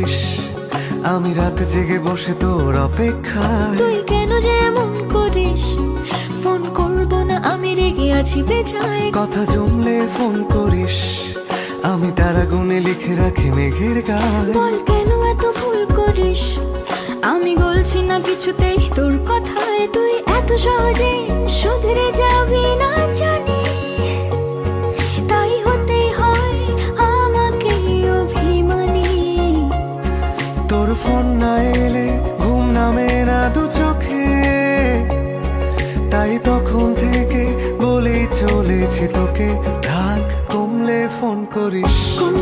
করিস, আমি রাত জেগে বসে তোর অপেক্ষায়। তুই কেন যে এমন করিস? ফোন করব না আমি রেগে আছি বেজায়। কথা জমলে ফোন করিস, আমি তারা গুনে লিখে রাখি মেঘের গায়ে। বল কেন এত ভুল করিস? আমি গলছি না কিছুতেই তোর কথায়। তুই এত সহজে শুধরে যাবি না জানি, তাই হতেই হয় আমাকে অভিমানী। তোর ফোন না এলে ঘুম নামে না দু চোখে, তাই তখন থেকে বলেই চলেছি তোকে, রাগ কমলে ফোন করিস। কোন